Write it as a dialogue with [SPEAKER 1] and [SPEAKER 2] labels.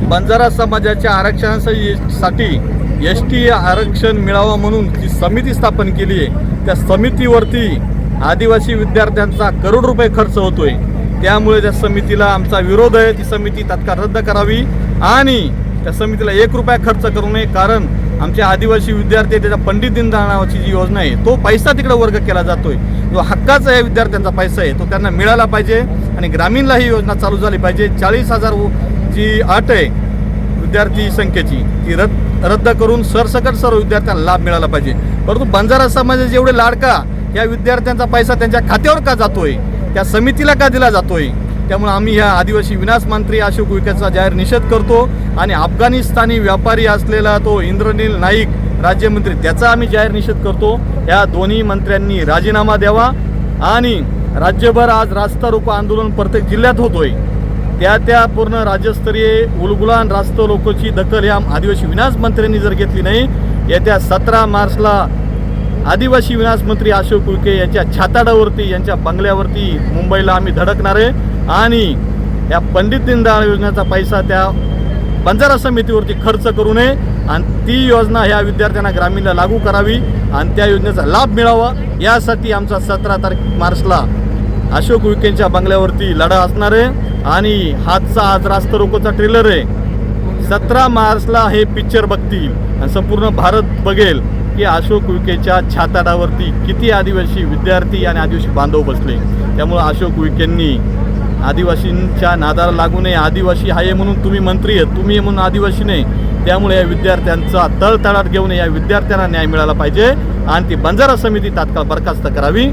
[SPEAKER 1] बंजारा समाजाच्या आरक्षणासाठी ST आरक्षण मिळावं म्हणून जी समिती स्थापन केली आहे, त्या समितीवरती आदिवासी विद्यार्थ्यांचा करोड रुपये खर्च होतोय। त्यामुळे त्या समितीला आमचा विरोध आहे। ती समिती तात्काळ रद्द करावी आणि त्या समितीला 1 रुपया खर्च करू नये, कारण आमचे आदिवासी विद्यार्थी त्याच्या पंडित दीनदयाळ नावाची जी योजना आहे तो पैसा तिकडे वर्ग केला जातोय, जो हक्काचा या विद्यार्थ्यांचा पैसा आहे तो त्यांना मिळाला पाहिजे आणि ग्रामीणला ही योजना चालू झाली पाहिजे। 40,000 जी अट आहे विद्यार्थी संख्येची ती रद्द करून सरसकट सर्व विद्यार्थ्यांना लाभ मिळाला पाहिजे। परंतु बंजारा समाजाचे एवढे लाडका या विद्यार्थ्यांचा पैसा त्यांच्या खात्यावर का जातोय, त्या समितीला का दिला जातोय? त्यामुळे आम्ही ह्या आदिवासी विनाश मंत्री अशोक उईकेचा जाहीर निषेध करतो आणि अफगाणिस्तानी व्यापारी असलेला तो इंद्रनील नाईक राज्यमंत्री त्याचा आम्ही जाहीर निषेध करतो। या दोन्ही मंत्र्यांनी राजीनामा द्यावा आणि राज्यभर आज रास्ता रोको आंदोलन प्रत्येक जिल्ह्यात होतोय, त्या पूर्ण राज्यस्तरीय उलगुलान रास्ता रोकोची दखल या आदिवासी विनाश मंत्र्यांनी जर घेतली नाही, येत्या 17 मार्चला आदिवासी विनाश मंत्री अशोक उईके यांच्या छाताडावरती यांच्या बंगल्यावरती मुंबईला आम्ही धडकणार आहे आणि या पंडित दीनदयाळ योजनेचा पैसा त्या बंजारा समितीवरती खर्च करू नये आणि ती योजना ह्या विद्यार्थ्यांना ग्रामीणला लागू करावी आणि त्या योजनेचा लाभ मिळावा, यासाठी आमचा 17 मार्चला अशोक उईकेंच्या बंगल्यावरती लढा असणार आहे। आणि हातचा आज रास्ता रोकोचा ट्रेलर आहे, 17 मार्चला हे पिक्चर बघतील आणि संपूर्ण भारत बघेल की अशोक उईकेच्या छाताडावरती किती आदिवासी विद्यार्थी आणि आदिवासी बांधव बसले। त्यामुळे अशोक उईकेंनी आदिवासींच्या नादाला लागू नये। आदिवासी आहे म्हणून तुम्ही मंत्री आहेत, तुम्ही म्हणून आदिवासी नाही। त्यामुळे या विद्यार्थ्यांचा तळतळाट घेऊन या विद्यार्थ्यांना न्याय मिळाला पाहिजे आणि ती बंजारा समिती तात्काळ बरखास्त करावी।